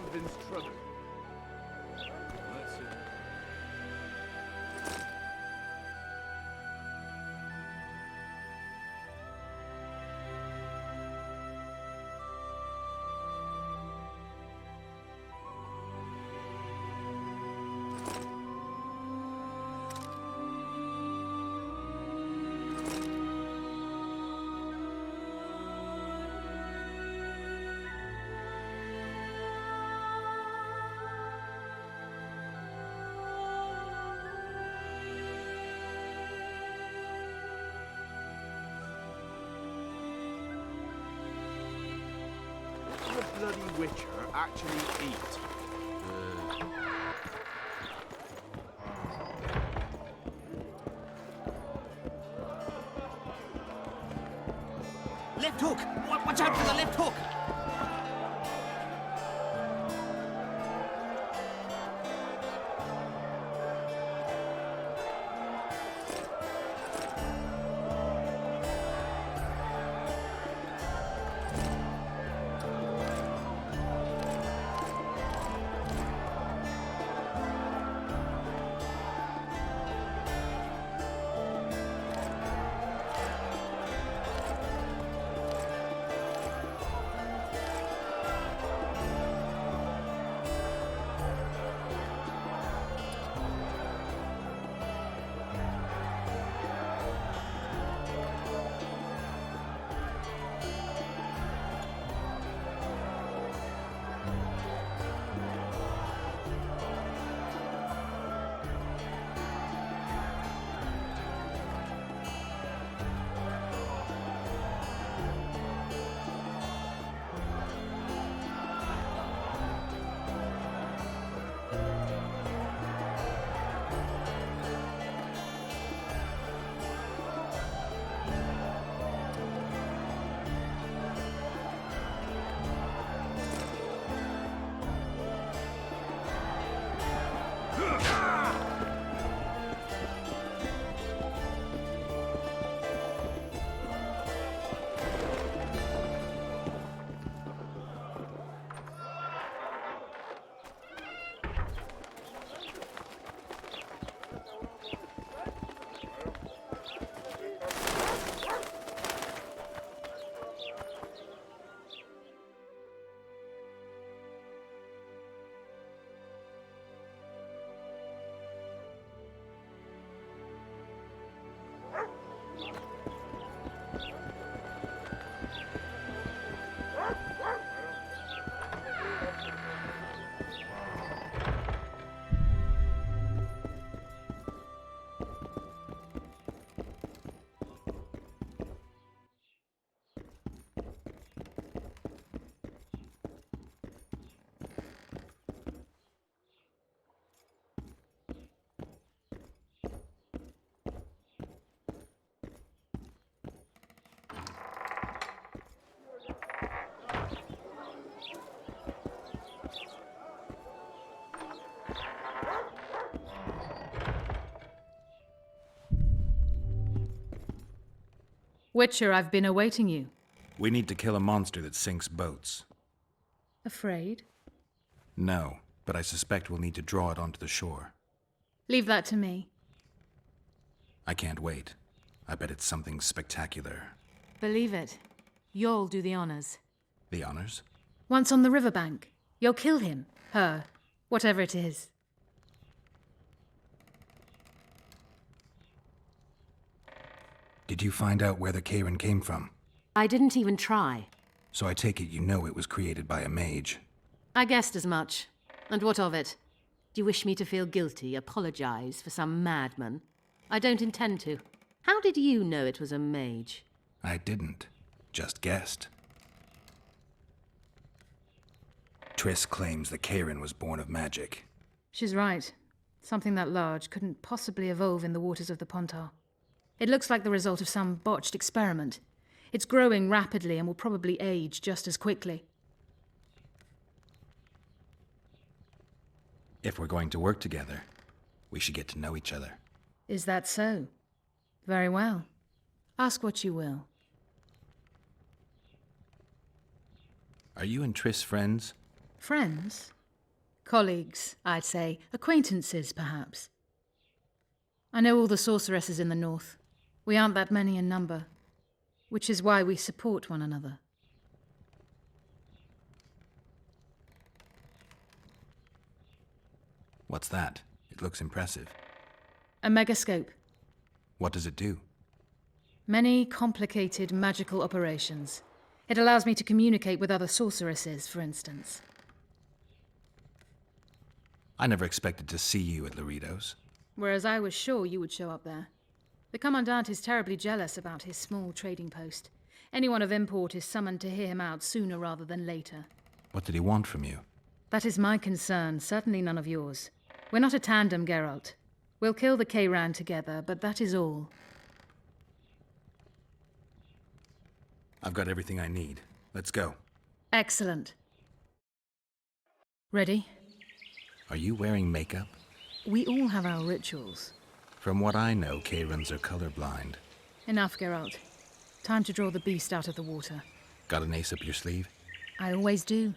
Edwin's trouble. Let's see. The bloody Witcher actually eat? Left hook! Watch out for the left hook! Witcher, I've been awaiting you. We need to kill a monster that sinks boats. Afraid? No, but I suspect we'll need to draw it onto the shore. Leave that to me. I can't wait. I bet it's something spectacular. Believe it. You'll do the honors. The honors? Once on the riverbank, you'll kill him, her, whatever it is. Did you find out where the Kayran came from? I didn't even try. So I take it you know it was created by a mage. I guessed as much. And what of it? Do you wish me to feel guilty, apologize for some madman? I don't intend to. How did you know it was a mage? I didn't. Just guessed. Triss claims the Kayran was born of magic. She's right. Something that large couldn't possibly evolve in the waters of the Pontar. It looks like the result of some botched experiment. It's growing rapidly and will probably age just as quickly. If we're going to work together, we should get to know each other. Is that so? Very well. Ask what you will. Are you and Triss friends? Friends? Colleagues, I'd say. Acquaintances, perhaps. I know all the sorceresses in the north. We aren't that many in number, which is why we support one another. What's that? It looks impressive. A megascope. What does it do? Many complicated magical operations. It allows me to communicate with other sorceresses, for instance. I never expected to see you at Laredo's. Whereas I was sure you would show up there. The Commandant is terribly jealous about his small trading post. Anyone of import is summoned to hear him out sooner rather than later. What did he want from you? That is my concern, certainly none of yours. We're not a tandem, Geralt. We'll kill the Kayran together, but that is all. I've got everything I need. Let's go. Excellent. Ready? Are you wearing makeup? We all have our rituals. From what I know, Kayrans are colorblind. Enough, Geralt. Time to draw the beast out of the water. Got an ace up your sleeve? I always do.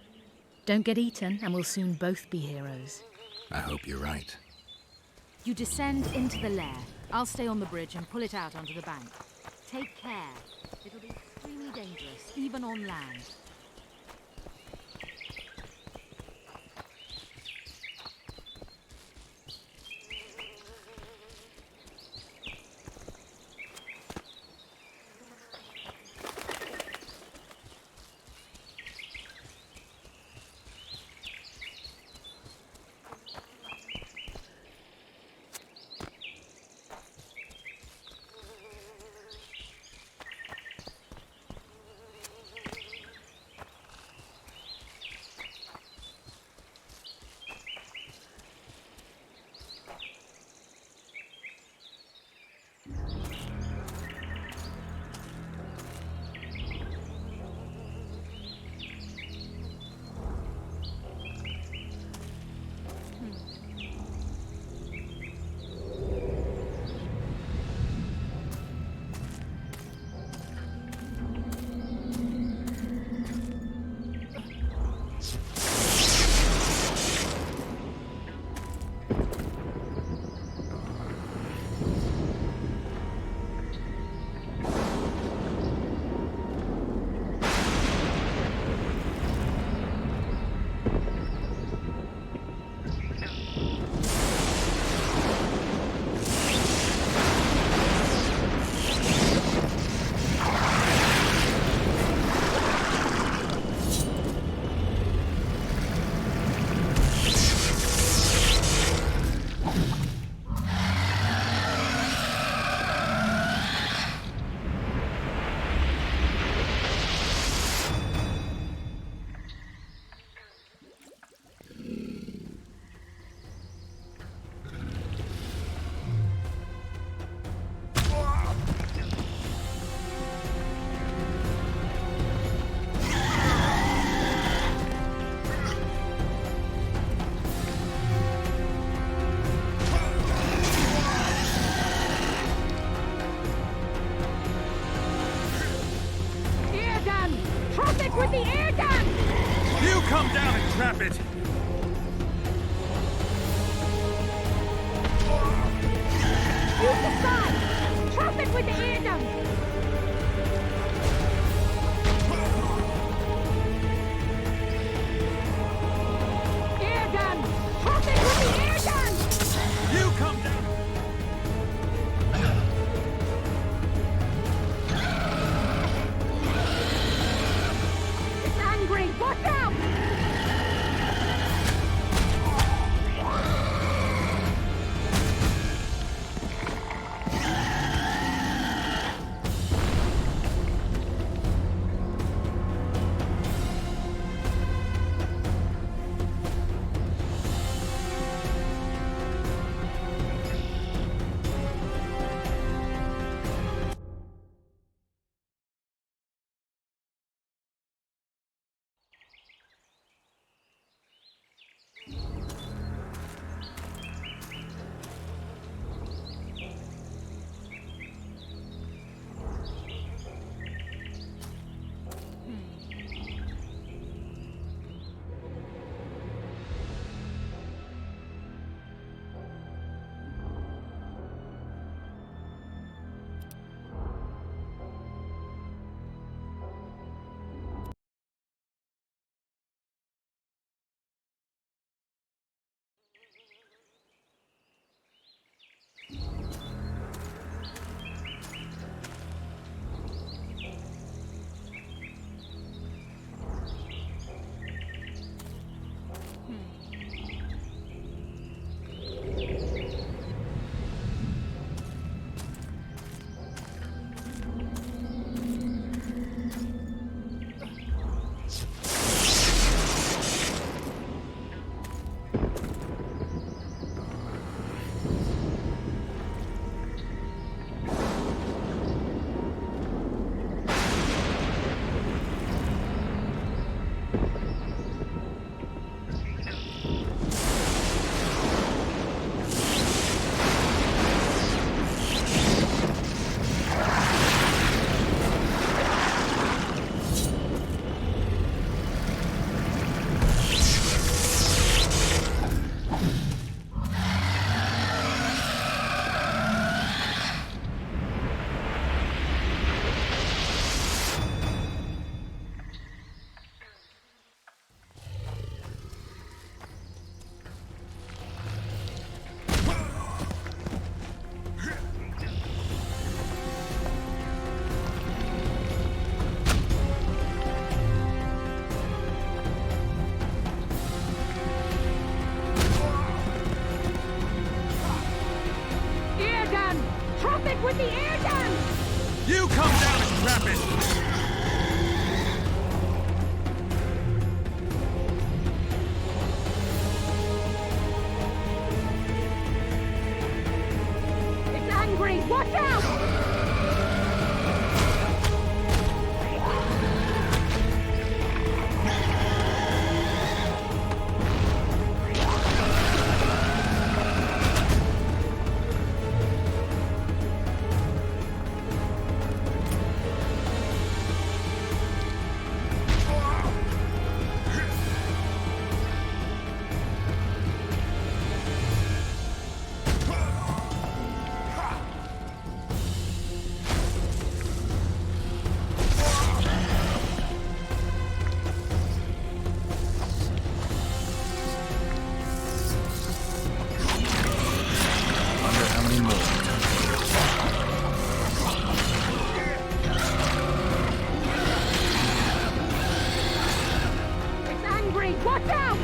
Don't get eaten, and we'll soon both be heroes. I hope you're right. You descend into the lair. I'll stay on the bridge and pull it out onto the bank. Take care. It'll be extremely dangerous, even on land. With the air gun! You come down and trap it! Use the side! Trap it with the air gun! Air gun! Trap it with the air gun! You come down! It's angry! Watch out! Watch out!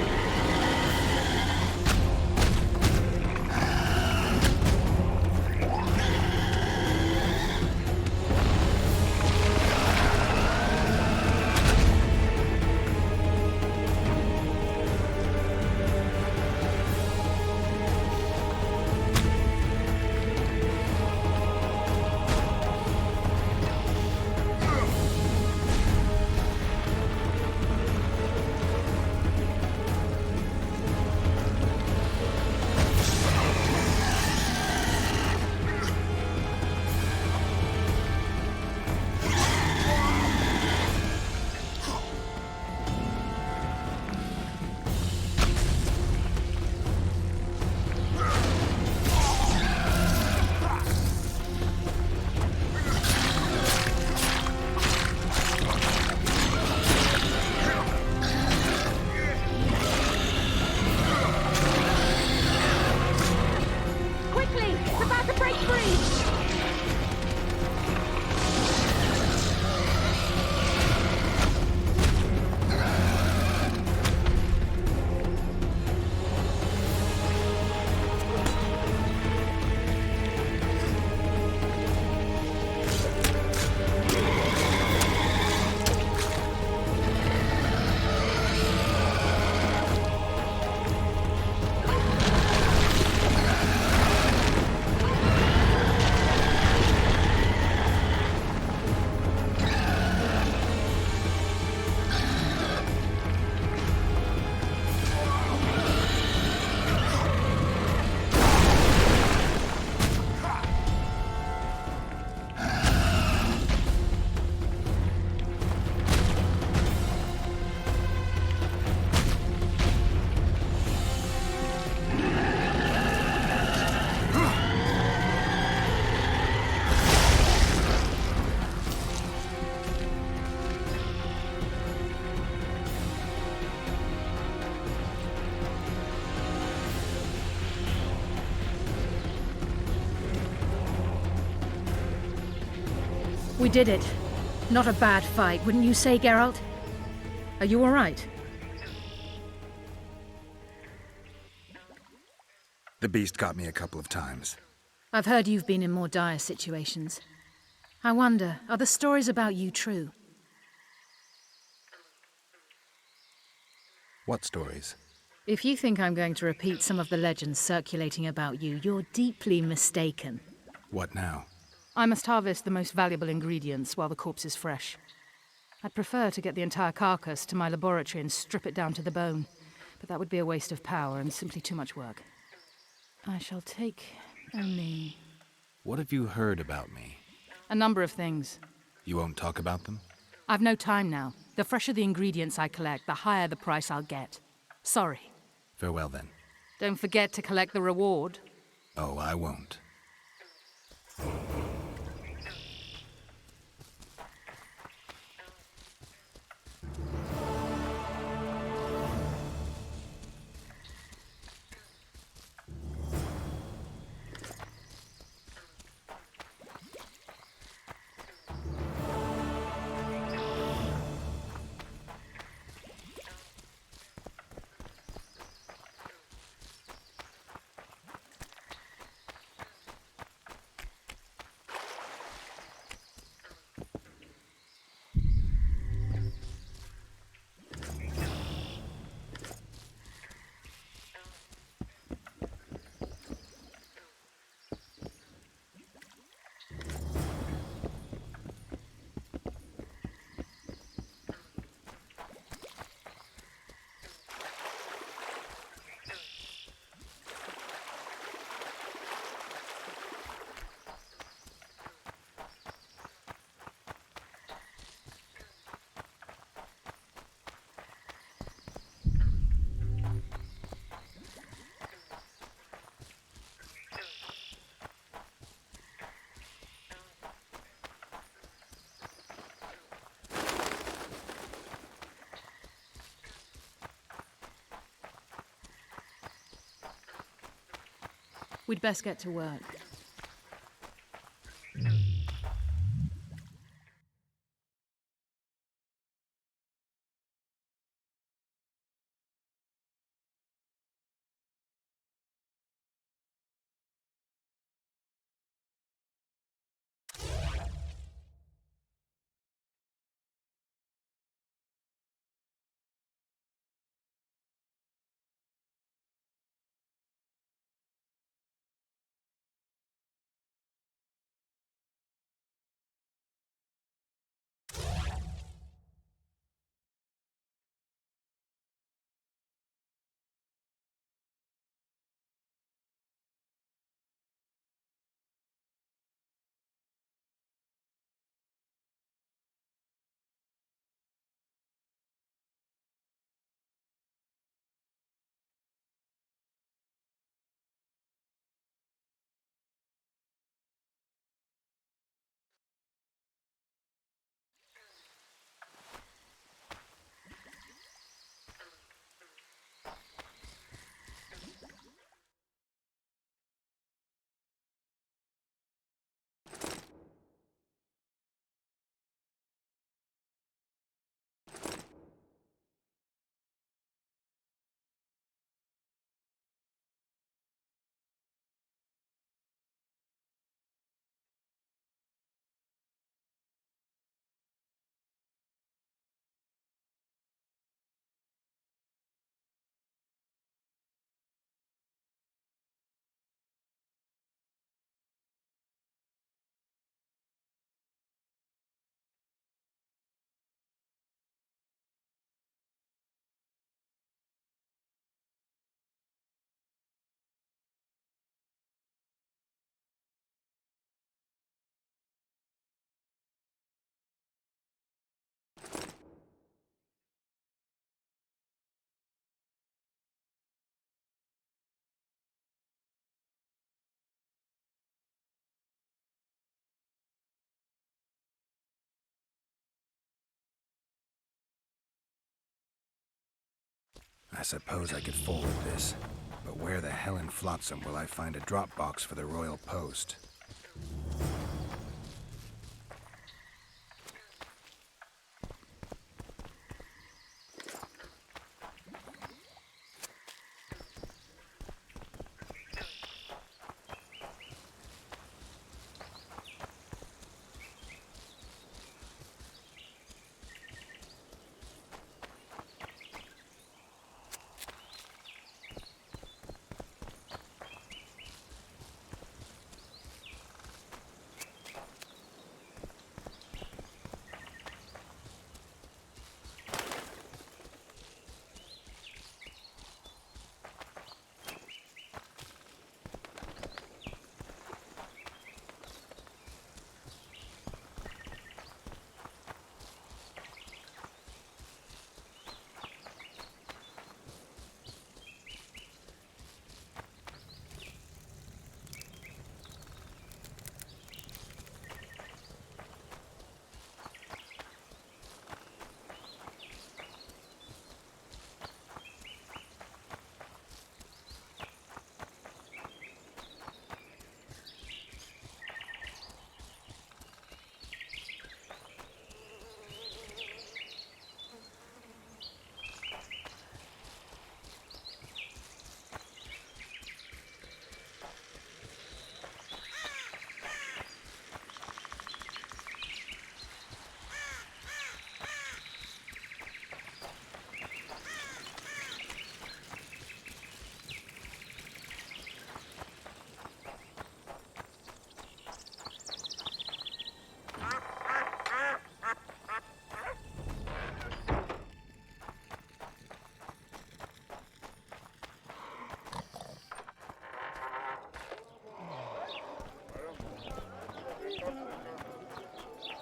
Quickly! It's about to break free! We did it. Not a bad fight, wouldn't you say, Geralt? Are you all right? The beast got me a couple of times. I've heard you've been in more dire situations. I wonder, are the stories about you true? What stories? If you think I'm going to repeat some of the legends circulating about you, you're deeply mistaken. What now? I must harvest the most valuable ingredients while the corpse is fresh. I'd prefer to get the entire carcass to my laboratory and strip it down to the bone, but that would be a waste of power and simply too much work. I shall take only What have you heard about me? a number of things. You won't talk about them? I've no time now. The fresher the ingredients I collect, the higher the price I'll get. Sorry. Farewell then. Don't forget to collect the reward. Oh, I won't. We'd best get to work. I suppose I could forward this, but where the hell in Flotsam will I find a drop box for the Royal Post?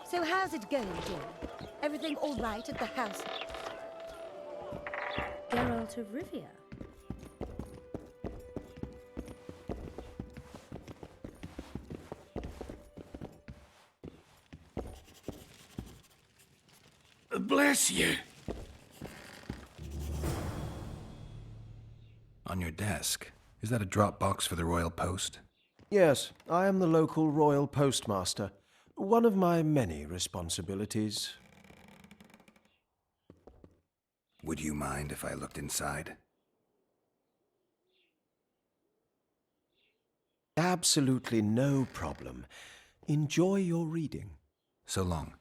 So how's it going, dear? Everything all right at the house? Geralt of Rivia. Bless you! On your desk, is that a drop box for the Royal Post? Yes, I am the local royal postmaster. One of my many responsibilities. Would you mind if I looked inside? Absolutely no problem. Enjoy your reading. So long.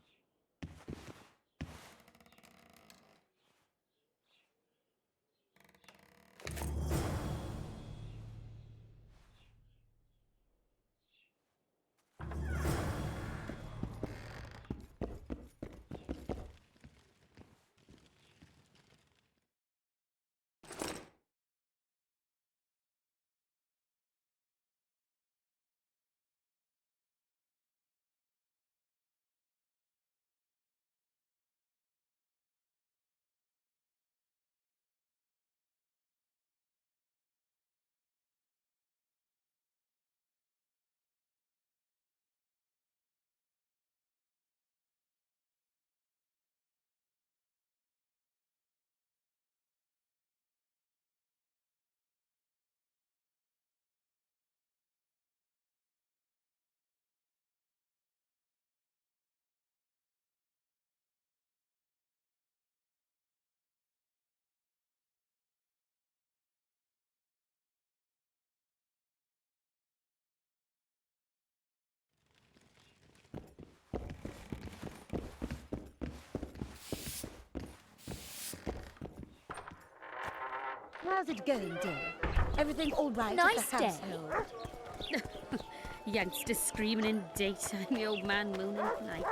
How's it going, dear? Everything all right Nice at the day. household? Youngsters screaming in daytime, the old man moaning at night.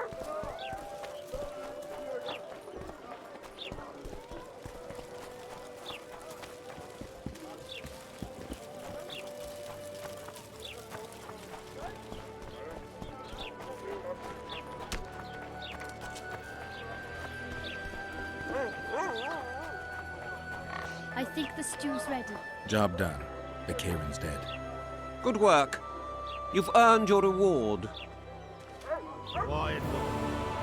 I think the stew's ready. Job done. The Kayran's dead. Good work. You've earned your reward. Quiet,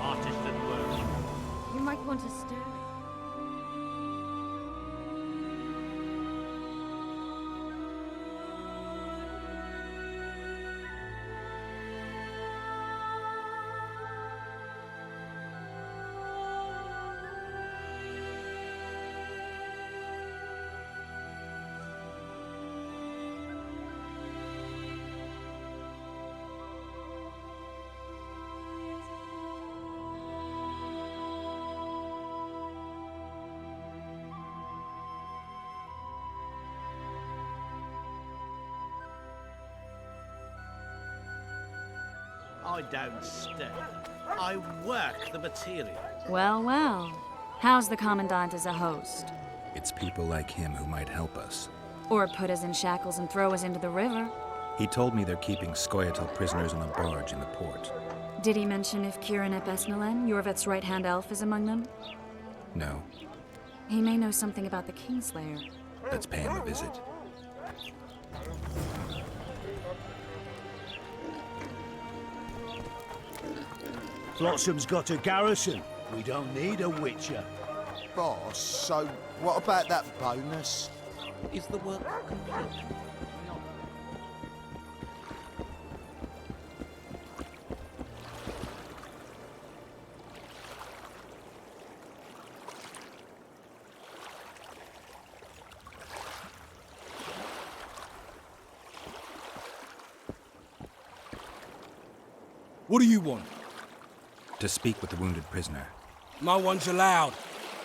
artist at work. You might want to stir. I don't stay. I work the material. Well, well. How's the Commandant as a host? It's people like him who might help us. Or put us in shackles and throw us into the river. He told me they're keeping Scoia'tael prisoners on a barge in the port. Did he mention if Kayran ep Esnalen, Yorvith's right-hand elf, is among them? No, He may know something about the Kingslayer. let's pay him a visit. Flotsam's got a garrison. We don't need a witcher. Boss, so what about that bonus? Is the work complete? What do you want? To speak with the wounded prisoner. No one's allowed.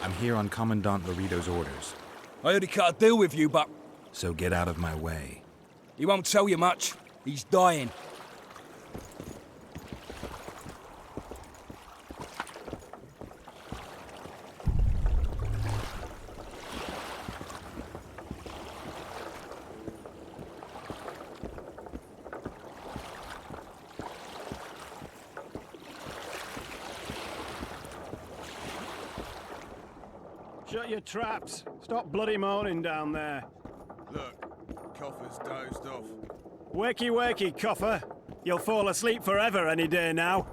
I'm here on Commandant Laredo's orders. I already cut a deal with you, but So get out of my way. he won't tell you much. He's dying. Shut your traps. Stop bloody moaning down there. Look, Coffer's dozed off. Wakey, wakey, Coffer. You'll fall asleep forever any day now.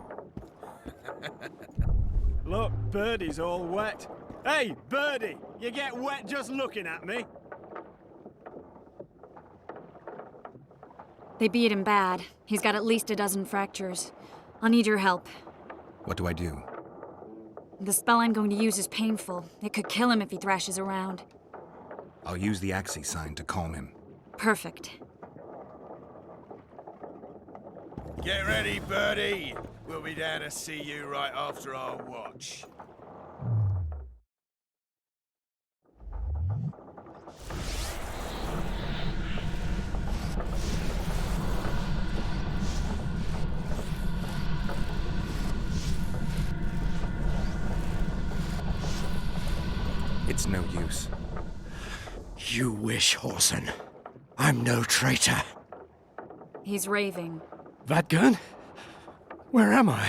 Look, Birdie's all wet. Hey, Birdie! You get wet just looking at me. They beat him bad. He's got at least a dozen fractures. I'll need your help. What do I do? The spell I'm going to use is painful. It could kill him if he thrashes around. I'll use the Axii sign to calm him. Perfect. Get ready, Birdie. We'll be down to see you right after our watch. It's no use. You wish, Horson. I'm no traitor. He's raving. Vadgun? Where am I?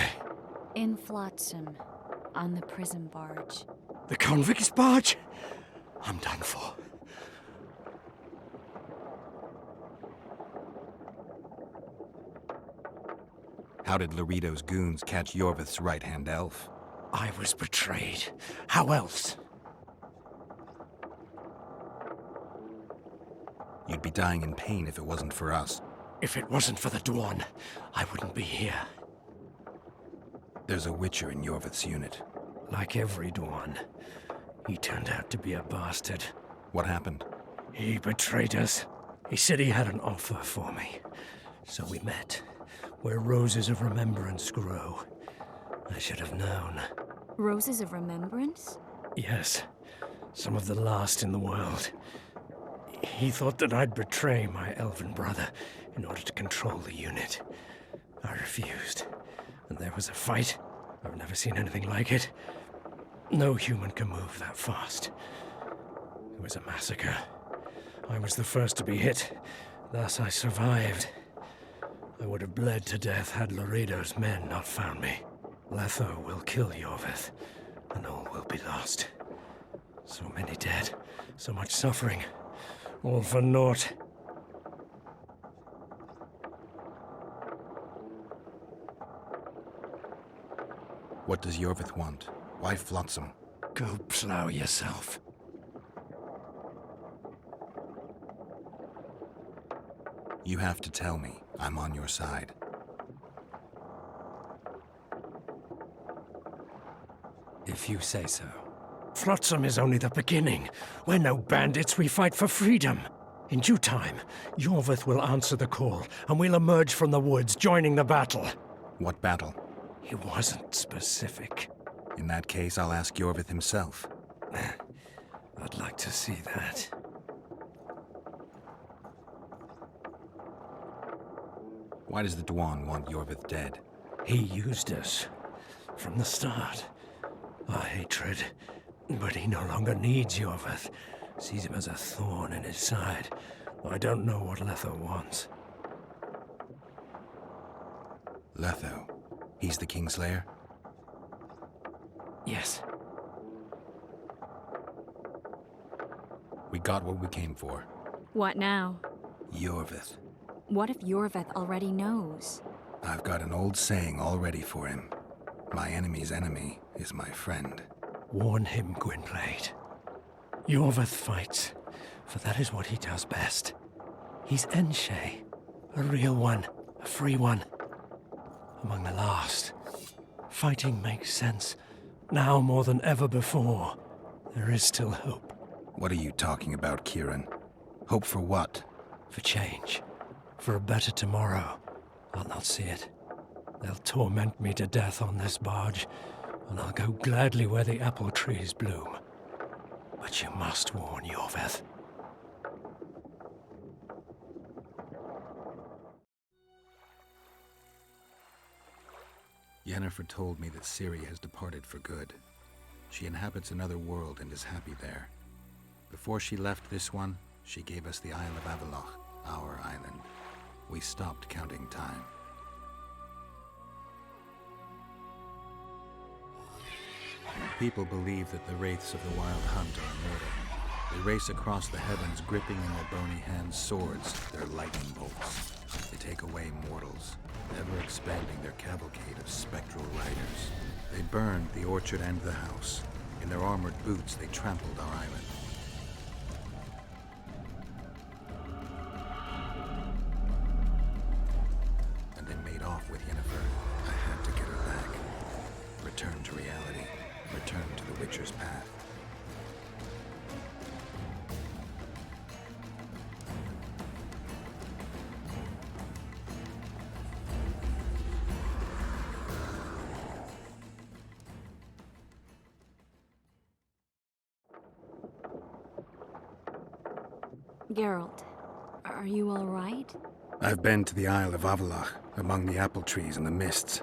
In Flotsam, on the prison barge. The convict's barge? I'm done for. How did Laredo's goons catch Yorvith's right-hand elf? I was betrayed. How else? You'd be dying in pain if it wasn't for us. If it wasn't for the Dwan, I wouldn't be here. There's a Witcher in Yorvith's unit. Like every Dwan, he turned out to be a bastard. What happened? He betrayed us. He said he had an offer for me. So we met, where roses of remembrance grow. I should have known. Roses of Remembrance? Yes, some of the last in the world. He thought that I'd betray my elven brother in order to control the unit. I refused, and there was a fight. I've never seen anything like it. No human can move that fast. It was a massacre. I was the first to be hit, thus I survived. I would have bled to death had Laredo's men not found me. Letho will kill Yorvith, and all will be lost. So many dead, so much suffering. All for naught. What does Yorvith want? Why Flotsam? Go plow yourself. You have to tell me. I'm on your side. If you say so. Flotsam is only the beginning. We're no bandits, we fight for freedom. In due time, Yorvith will answer the call, and we'll emerge from the woods, joining the battle. What battle? He wasn't specific. In that case, I'll ask Yorvith himself. I'd like to see that. Why does the Dwan want Yorvith dead? He used us from the start. Our hatred. But he no longer needs Yorveth. Sees him as a thorn in his side. I don't know what Letho wants. Letho. He's the Kingslayer? Yes. We got what we came for. What now? Yorveth. What if Yorveth already knows? I've got an old saying all ready for him. My enemy's enemy is my friend. Warn him, Gwynblade. Yorveth fights, for that is what he does best. He's Enshe, a real one, a free one. Among the last. Fighting makes sense. Now more than ever before. There is still hope. What are you talking about, Kayran? Hope for what? For change. For a better tomorrow. I'll not see it. They'll torment me to death on this barge, and I'll go gladly where the apple trees bloom. But you must warn Yorveth. Yennefer told me that Ciri has departed for good. She inhabits another world and is happy there. Before she left this one, she gave us the Isle of Avallac'h, our island. We stopped counting time. People believe that the wraiths of the Wild Hunt are immortal. They race across the heavens, gripping in their bony hands swords, their lightning bolts. They take away mortals, ever expanding their cavalcade of spectral riders. They burned the orchard and the house. In their armored boots, they trampled our island. And they made off with Yennefer. I had to get her back. Return to reality. Return to the Witcher's path. Geralt, are you all right? I've been to the Isle of Avallac'h, among the apple trees and the mists.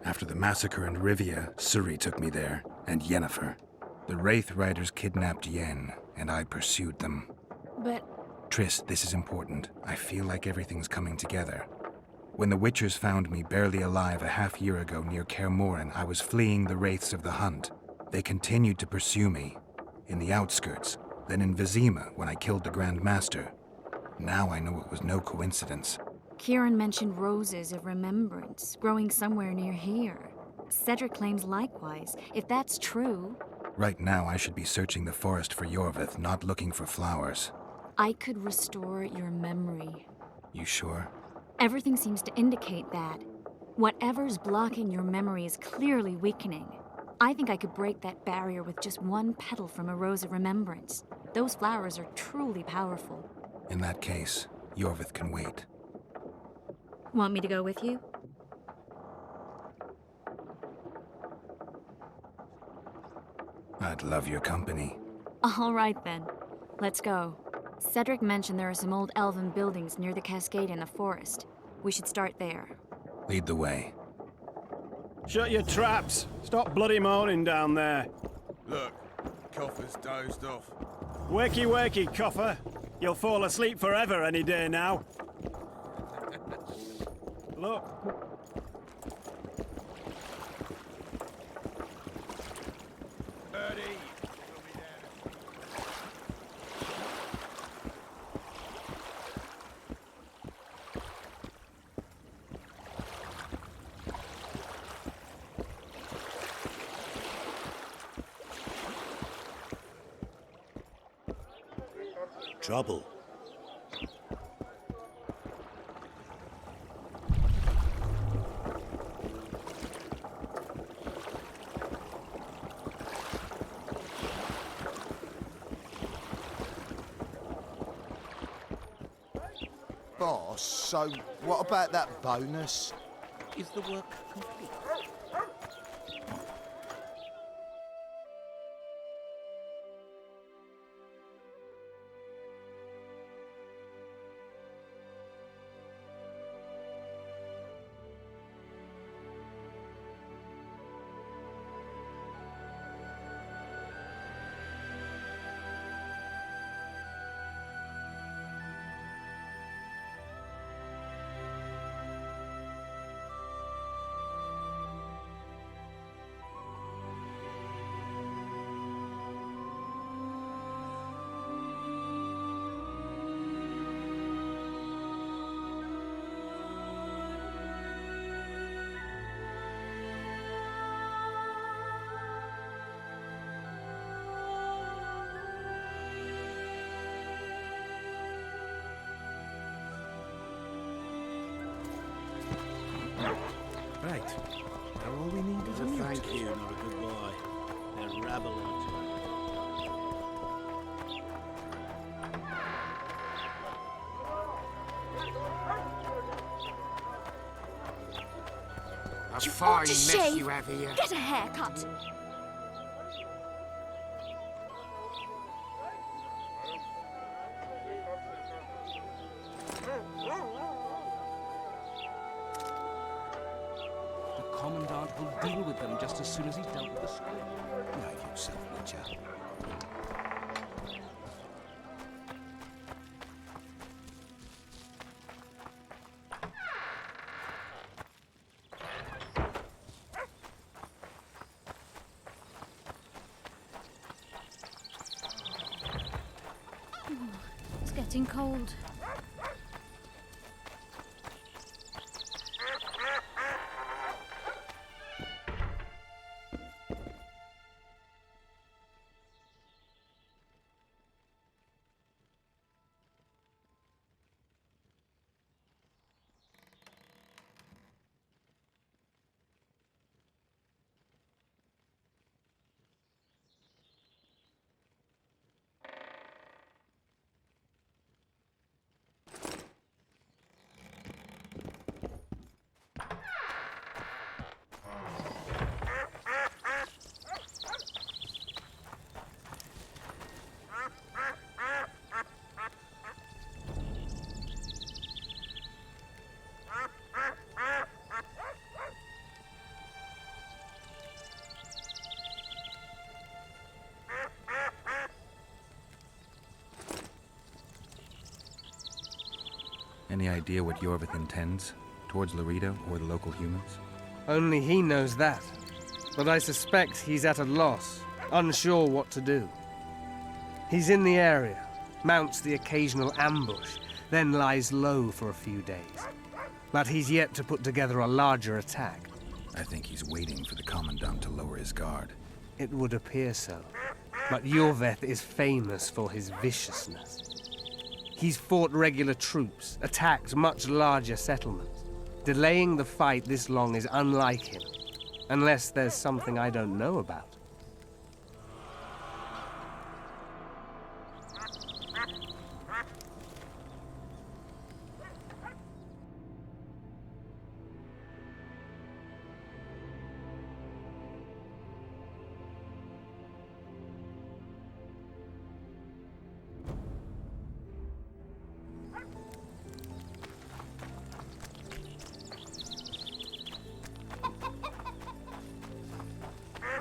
After the massacre in Rivia, Ciri took me there, and Yennefer. The Wraith Riders kidnapped Yen, and I pursued them. But... Triss, this is important. I feel like everything's coming together. When the Witchers found me barely alive a half-year ago near Kaer Morhen, I was fleeing the Wraiths of the Hunt. They continued to pursue me, in the outskirts, then in Vizima when I killed the Grand Master. Now I know it was no coincidence. Kayran mentioned roses of remembrance growing somewhere near here. Cedric claims likewise. If that's true... Right now I should be searching the forest for Yorveth, not looking for flowers. I could restore your memory. You sure? Everything seems to indicate that. Whatever's blocking your memory is clearly weakening. I think I could break that barrier with just one petal from a rose of remembrance. Those flowers are truly powerful. In that case, Yorveth can wait. Want me to go with you? I'd love your company. All right then. Let's go. Cedric mentioned there are some old elven buildings near the cascade in the forest. We should start there. Lead the way. Shut your traps! Stop bloody moaning down there. Look, Coffer's dozed off. Wakey, wakey, Coffer. You'll fall asleep forever any day now. Look. Birdie! Trouble. Boss, so what about that bonus? Is the work complete? right. Now all we need is a Thank you, not a goodbye. They're rabble out. A fine mess you have here. Get a haircut. The Commandant will deal with them just as soon as he's dealt with the script. Behave yourself, Witcher. It's getting cold. Any idea what Yorvith intends? Towards Laredo or the local humans? Only he knows that. But I suspect he's at a loss, unsure what to do. He's in the area, mounts the occasional ambush, then lies low for a few days. But he's yet to put together a larger attack. I think he's waiting for the Commandant to lower his guard. It would appear so. But Yorvith is famous for his viciousness. He's fought regular troops, attacked much larger settlements. Delaying the fight this long is unlike him, unless there's something I don't know about.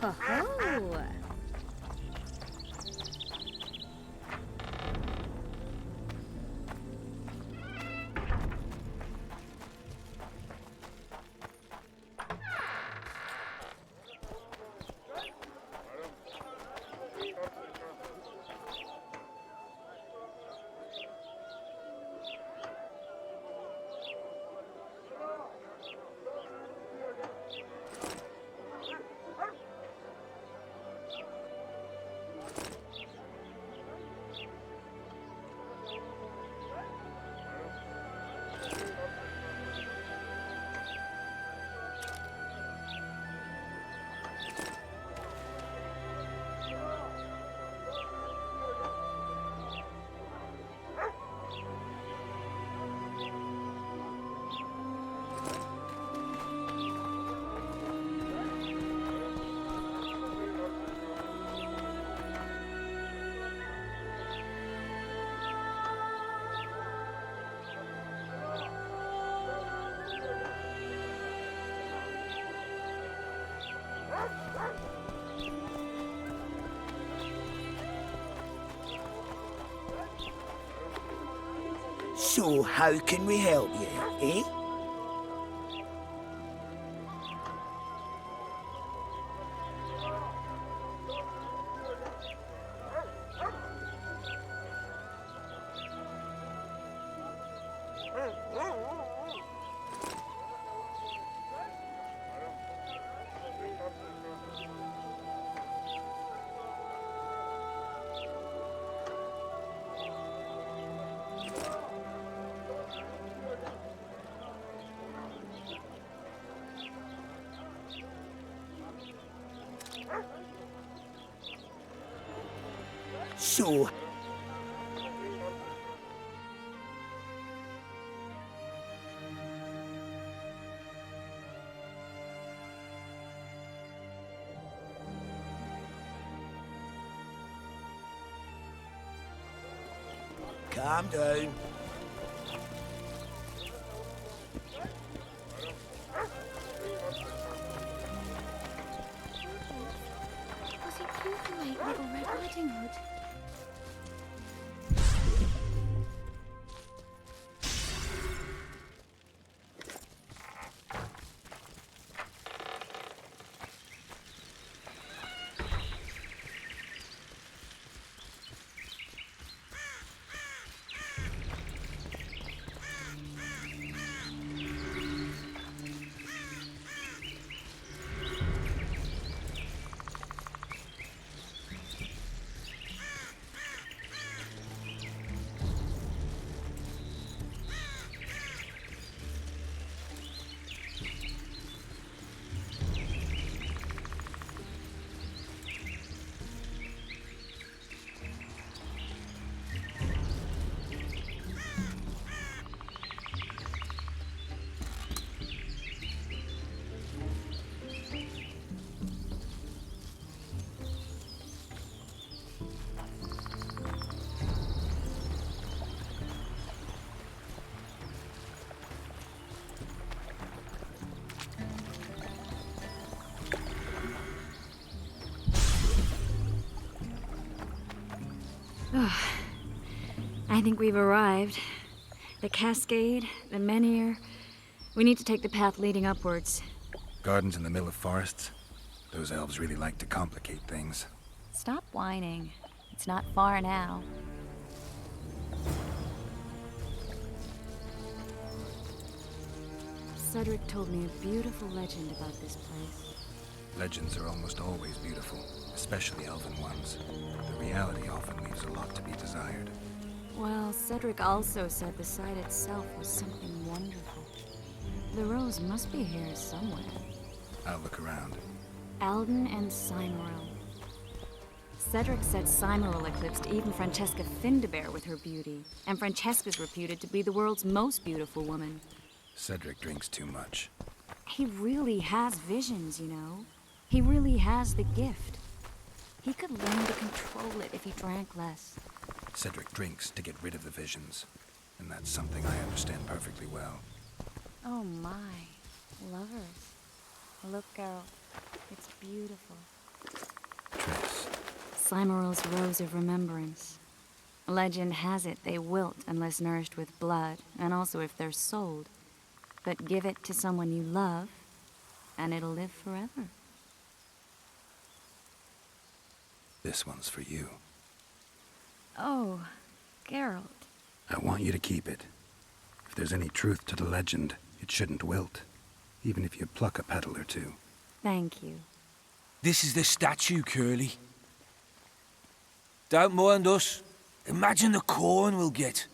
Oh-ho! So how can we help you, eh? So. Calm down. Was it you who ate Little Red Riding Hood? I think we've arrived. The cascade, the menhir. We need to take the path leading upwards. Gardens in the middle of forests. Those elves really like to complicate things. Stop whining. It's not far now. Cedric told me a beautiful legend about this place. Legends are almost always beautiful, especially elven ones. The reality often leaves a lot to be desired. Well, Cedric also said the site itself was something wonderful. The rose must be here somewhere. I'll look around. Alden and Cymoril. Cedric said Cymoril eclipsed even Francesca Findabair with her beauty, and Francesca's reputed to be the world's most beautiful woman. Cedric drinks too much. He really has visions, you know. He really has the gift. He could learn to control it if he drank less. Cedric drinks to get rid of the visions, and that's something I understand perfectly well. Oh my, lovers. Look, girl, it's beautiful. Triss. Cymoril's Rose of Remembrance. Legend has it they wilt unless nourished with blood, and also if they're sold. But give it to someone you love, and it'll live forever. This one's for you. Oh, Geralt. I want you to keep it. If there's any truth to the legend, it shouldn't wilt, even if you pluck a petal or two. Thank you. This is the statue, Curly. Don't mind us. Imagine the corn we'll get.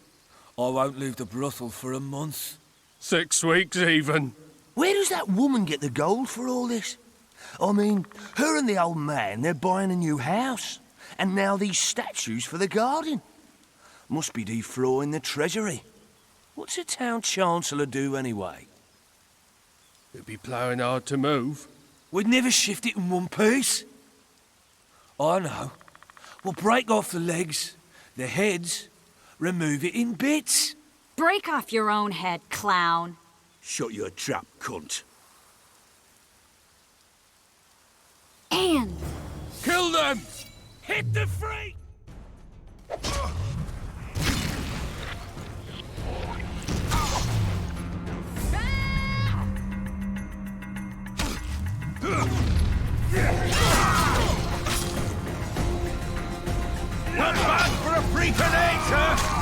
I won't leave the brothel for a month. 6 weeks even. Where does that woman get the gold for all this? I mean, her and the old man, they're buying a new house. And now these statues for the garden. Must be defraughting the treasury. What's a town chancellor do anyway? It'd be ploughing hard to move. We'd never shift it in one piece. I know. We'll break off the legs, the heads, remove it in bits. Break off your own head, clown. Shut your trap, cunt. And... Kill them! Hit the freak! Not bad for a freakinator!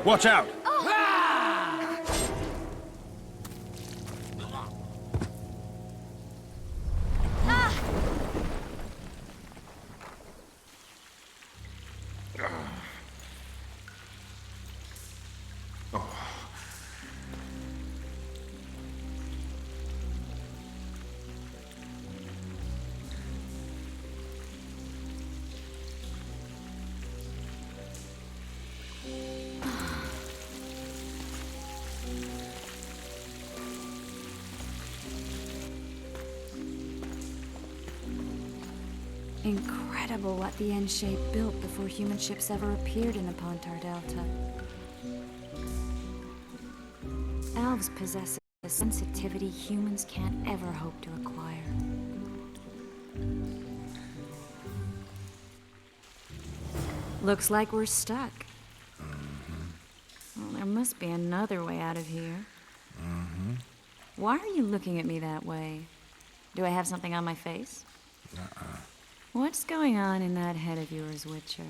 Watch out! Oh! Incredible what the N-shape built before human ships ever appeared in the Pontar Delta. Elves possess a sensitivity humans can't ever hope to acquire. Looks like we're stuck. Well, there must be another way out of here. Why are you looking at me that way? Do I have something on my face? What's going on in that head of yours, Witcher?